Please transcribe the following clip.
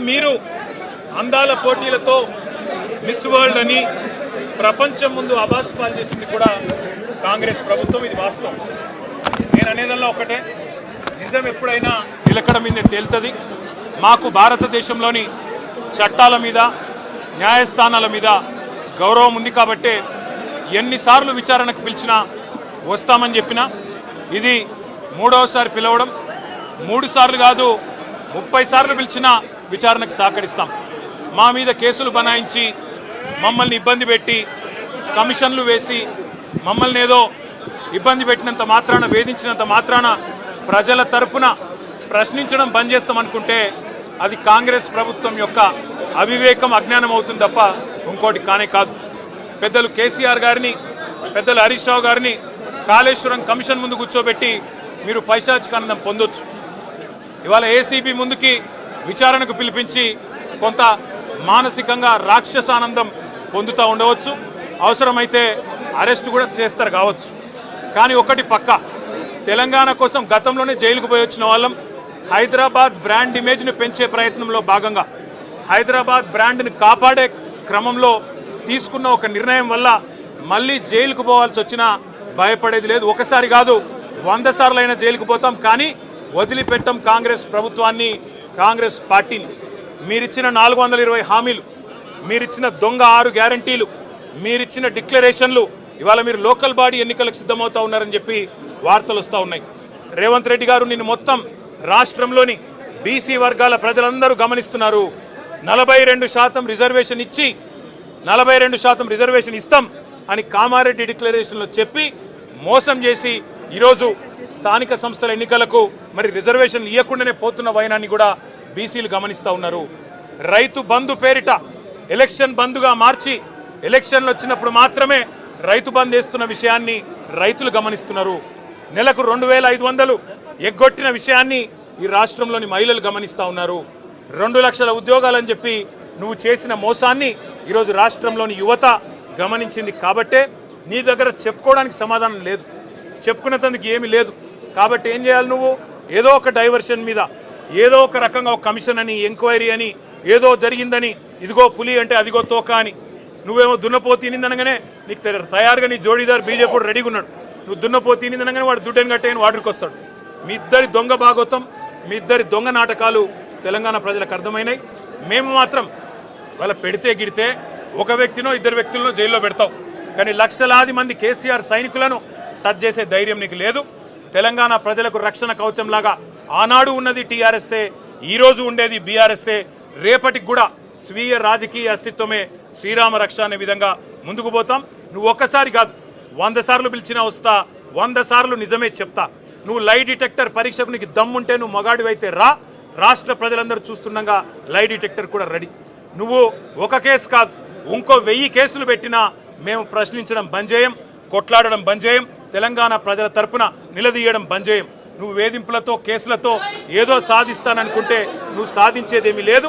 మీరు అందాల పోటీలతో miss world అని ప్రపంచం ముందు అబాస్పాలు చేసింది కూడా కాంగ్రెస్ ప్రభుత్వం. ఇది వాస్తవం. నేను అనేదల్లా ఒకటే, నిజం ఎప్పుడైనా నిలకడ మీదే తేలుతుంది. మాకు భారతదేశంలోని చట్టాల మీద న్యాయస్థానాల మీద గౌరవం ఉంది కాబట్టే ఎన్నిసార్లు విచారణకు పిలిచినా వస్తామని చెప్పినా ఇది మూడవసారి పిలవడం, 3 సార్లు కాదు 30 సార్లు పిలిచినా విచారణకు సహకరిస్తాం. మా మీద కేసులు బనాయించి మమ్మల్ని ఇబ్బంది పెట్టి కమిషన్లు వేసి మమ్మల్ని ఏదో ఇబ్బంది పెట్టినంత మాత్రాన, వేధించినంత మాత్రాన ప్రజల తరపున ప్రశ్నించడం బంద్ చేస్తామనుకుంటే అది కాంగ్రెస్ ప్రభుత్వం యొక్క అవివేకం, అజ్ఞానం అవుతుంది తప్ప ఇంకోటి కానే కాదు. పెద్దలు కేసీఆర్ గారిని, పెద్దలు హరీష్ రావు గారిని కాళేశ్వరం కమిషన్ ముందు కూర్చోబెట్టి మీరు పైశాచికానందం పొందొచ్చు. ఇవాళ ఏసీబీ ముందుకి విచారణకు పిలిపించి కొంత మానసికంగా రాక్షసానందం పొందుతూ ఉండవచ్చు. అవసరమైతే అరెస్ట్ కూడా చేస్తారు కావచ్చు. కానీ ఒకటి పక్క, తెలంగాణ కోసం గతంలోనే జైలుకు పోయి వచ్చిన వాళ్ళం. హైదరాబాద్ బ్రాండ్ ఇమేజ్ని పెంచే ప్రయత్నంలో భాగంగా హైదరాబాద్ బ్రాండ్ని కాపాడే క్రమంలో తీసుకున్న ఒక నిర్ణయం వల్ల మళ్ళీ జైలుకు పోవాల్సి వచ్చినా భయపడేది లేదు. ఒకసారి కాదు 100 సార్లు అయినా జైలుకు పోతాం, కానీ వదిలిపెట్టాం కాంగ్రెస్ ప్రభుత్వాన్ని, కాంగ్రెస్ పార్టీని. మీరిచ్చిన 420 హామీలు, మీరిచ్చిన దొంగ 6 గ్యారంటీలు, మీరిచ్చిన డిక్లరేషన్లు, ఇవాళ మీరు లోకల్ బాడీ ఎన్నికలకు సిద్ధమవుతా ఉన్నారని చెప్పి వార్తలు వస్తూ ఉన్నాయి. రేవంత్ రెడ్డి గారు నిన్ను మొత్తం రాష్ట్రంలోని బీసీ వర్గాల ప్రజలందరూ గమనిస్తున్నారు. 42% రిజర్వేషన్ ఇచ్చి 42% రిజర్వేషన్ ఇస్తాం అని కామారెడ్డి డిక్లరేషన్లో చెప్పి మోసం చేసి ఈరోజు స్థానిక సంస్థల ఎన్నికలకు మరి రిజర్వేషన్ ఇవ్వకుండానే పోతున్న వైనాన్ని కూడా బీసీలు గమనిస్తూ ఉన్నారు. రైతు బంధు పేరిట ఎలక్షన్ బంధుగా మార్చి ఎలక్షన్లు వచ్చినప్పుడు మాత్రమే రైతు బంధు వేస్తున్న విషయాన్ని రైతులు గమనిస్తున్నారు. నెలకు 2500 ఎగ్గొట్టిన విషయాన్ని ఈ రాష్ట్రంలోని మహిళలు గమనిస్తూ ఉన్నారు. 2 లక్షల ఉద్యోగాలని చెప్పి నువ్వు చేసిన మోసాన్ని ఈరోజు రాష్ట్రంలోని యువత గమనించింది. కాబట్టే నీ దగ్గర చెప్పుకోవడానికి సమాధానం లేదు, చెప్పుకునేందుకు ఏమీ లేదు. కాబట్టి ఏం చేయాలి? నువ్వు ఏదో ఒక డైవర్షన్ మీద, ఏదో ఒక రకంగా ఒక కమిషన్ అని, ఎంక్వైరీ అని, ఏదో జరిగిందని, ఇదిగో పులి అంటే అదిగో తోక అని, నువ్వేమో దున్నపోతు తినిందనగానే నీకు తయారుగా నీ జోడీదారు బీజేపీ రెడీగా ఉన్నాడు. నువ్వు దున్నపోతు తినిందనగానే వాడు దుడ్డని కట్టేయని వాడికి వస్తాడు. మీ ఇద్దరి దొంగ భాగవతం, మీ ఇద్దరి దొంగ నాటకాలు తెలంగాణ ప్రజలకు అర్థమైనాయి. మేము మాత్రం వాళ్ళ పెడితే గిడితే ఒక వ్యక్తినో 2 వ్యక్తులను జైల్లో పెడతావు, కానీ లక్షలాది మంది కేసీఆర్ సైనికులను టచ్ చేసే ధైర్యం నీకు లేదు. తెలంగాణ ప్రజలకు రక్షణ కవచంలాగా ఆనాడు ఉన్నది టీఆర్ఎస్ఏ, ఈరోజు ఉండేది బీఆర్ఎస్ఏ, రేపటికి కూడా స్వీయ రాజకీయ అస్తిత్వమే శ్రీరామ రక్ష అనే విధంగా ముందుకు పోతాం. నువ్వు ఒక్కసారి కాదు 100 సార్లు పిలిచినా వస్తా, 100 సార్లు నిజమే చెప్తా. నువ్వు లై డిటెక్టర్ పరీక్షకు నీకు దమ్ముంటే నువ్వు మగాడివైతే రా, రాష్ట్ర ప్రజలందరూ చూస్తుండగా లై డిటెక్టర్ కూడా రెడీ. నువ్వు ఒక కేసు కాదు ఇంకో 1000 కేసులు పెట్టినా మేము ప్రశ్నించడం బంద్ చేయం, కొట్లాడడం బంద్ చేయం, తెలంగాణ ప్రజల తరపున నిలదీయడం బంద్ చేయం. నువ్వు వేధింపులతో కేసులతో ఏదో సాధిస్తాననుకుంటే నువ్వు సాధించేదేమీ లేదు.